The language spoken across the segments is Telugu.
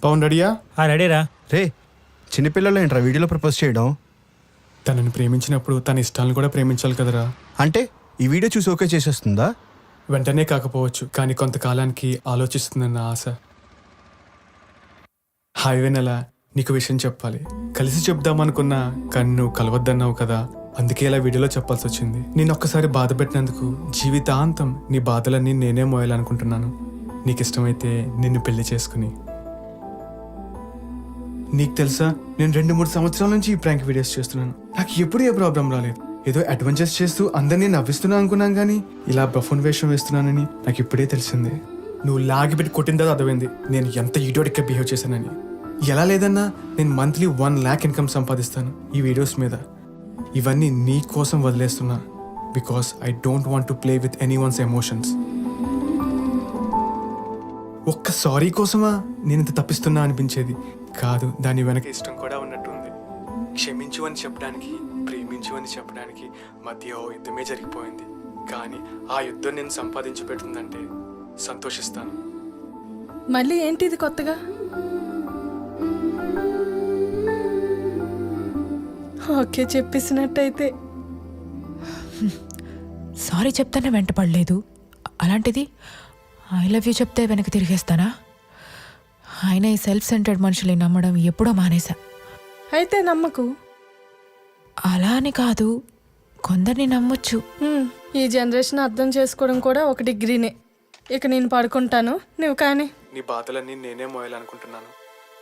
పవన్ రెడీయా? రెడీరా. రే చిన్నపిల్లలు ఏంట్రా వీడియోలో ప్రపోజ్ చేయడం? తనని ప్రేమించినప్పుడు తన ఇష్టాలను కూడా ప్రేమించాలి కదరా. అంటే ఈ వీడియో చూసి ఓకే చేసేస్తుందా? వెంటనే కాకపోవచ్చు, కానీ కొంతకాలానికి ఆలోచిస్తుందన్న ఆశ. హాయ్ వెన్నెల, నీకు విషయం చెప్పాలి. కలిసి చెప్దామనుకున్నా కానీ నువ్వు కలవద్దన్నావు కదా, అందుకే ఇలా వీడియోలో చెప్పాల్సి వచ్చింది. నేను ఒక్కసారి బాధ పెట్టినందుకు జీవితాంతం నీ బాధలన్నీ నేనే మోయాలనుకుంటున్నాను. నీకు ఇష్టమైతే నిన్ను పెళ్లి చేసుకుని. నీకు తెలుసా, నేను 2-3 సంవత్సరాల నుంచి ఈ ప్రాంక్ వీడియోస్ చేస్తున్నాను. నాకు ఎప్పుడు ఏ ప్రాబ్లం రాలేదు. ఏదో అడ్వెంచర్స్ చేస్తూ అందరినీ నవ్విస్తున్నా అనుకున్నాను, కానీ ఇలా బఫూన్ వేషం వేస్తున్నానని నాకు ఇప్పుడే తెలిసింది. నువ్వు లాగిపెట్టి కొట్టిన తర్వాత అర్థమైంది నేను ఎంత ఇడియోటిక్గా బిహేవ్ చేశానని. ఎలా లేదన్నా నేను మంత్లీ 1 lakh ఇన్కమ్ సంపాదిస్తాను ఈ వీడియోస్ మీద. ఇవన్నీ నీ కోసం వదిలేస్తున్నా, because I don't want to play with anyone's emotions. ఒక్క సారీ కోసమా నేను ఇంత తప్పిస్తున్నా అనిపించేది కాదు, దాని వెనక ఇష్టం కూడా ఉన్నట్టుంది. క్షమించు అని చెప్పడానికి, ప్రేమించు అని చెప్పడానికి మధ్య ఓ యుద్ధమే జరిగిపోయింది. కానీ ఆ యుద్ధం నేను సంపాదించి పెడుతుందంటే సంతోషిస్తాను. మళ్ళీ ఏంటి ఇది కొత్తగా? ఓకే చెప్పేసినట్టయితే. సారీ చెప్తానే వెంట పడలేదు, అలాంటిది ఐ లవ్ యూ చెప్తే వెనక్కి తిరిగేస్తానా? ఆయన ఈ సెల్ఫ్ సెంటర్డ్ మనుషుల్ని నమ్మడం ఎప్పుడో మానేశా. అయితే నమ్మకు. అలా అని కాదు, కొందరిని నమ్మొచ్చు. ఈ జనరేషన్ అర్థం చేసుకోవడం కూడా ఒక డిగ్రీనే. ఇక నేను పడుకుంటాను, నువ్వు కానీ. నీ బాధలన్నీ నేనే మోయాలనుకుంటున్నాను.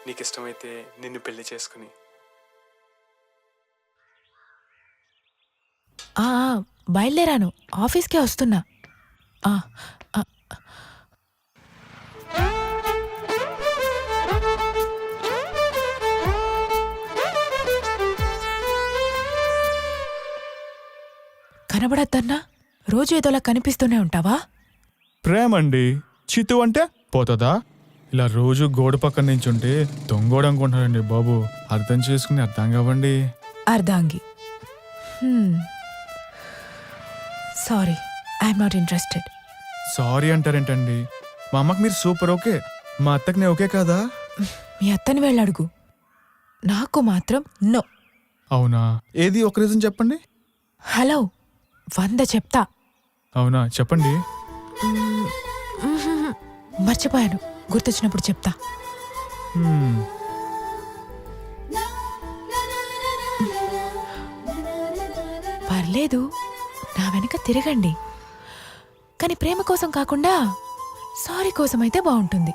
నీకు ఇష్టమైతే నిన్ను పెళ్లి చేసుకుని. బయలుదేరాను, ఆఫీస్కే వస్తున్నా. కనబడద్దన్నా? రోజు ఏదోలా కనిపిస్తూనే ఉంటావా? ప్రేమండి, చిత్తు అంటే పోతుందా? ఇలా రోజు గోడ పక్కన నుంచి ఉంటే దొంగోడు అనుకుంటున్నారండి బాబు. అర్థం చేసుకుని అర్థం కావండి. అర్ధాంగి. Sorry, I'm not interested. Sorry అంటారేంటండి? మా అమ్మకి మీరు సూపర్ ఓకే, మా అత్తకి నేను ఓకే కదా? మీ అత్తని వెళ్ళడుగు, నాకు మాత్రం నో. అవునా? ఏది ఒక రీజన్ చెప్పండి. హలో, 100 చెప్తా. అవునా, చెప్పండి. మర్చిపోయాను, గుర్తొచ్చినప్పుడు చెప్తా. పర్లేదు, నా వెనక తిరగండి, కానీ ప్రేమ కోసం కాకుండా సారీ కోసం అయితే బాగుంటుంది.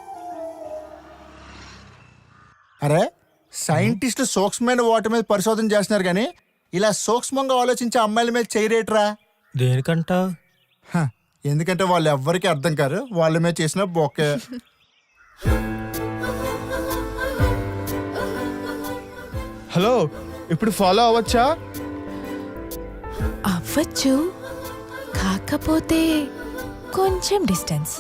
అరే, సైంటిస్టులు సూక్ష్మమైన వాటి మీద పరిశోధన చేస్తున్నారు, కానీ ఇలా సూక్ష్మంగా ఆలోచించే అమ్మాయిల మీద చేయరేట్రా? దేనికంట? ఎందుకంటే వాళ్ళు ఎవ్వరికి అర్థం కారు, వాళ్ళ మీద చేసిన బొక్కే. హలో, ఇప్పుడు ఫాలో అవ్వచ్చా? అవ్వచ్చు, కాకపోతే కొంచెం డిస్టెన్స్.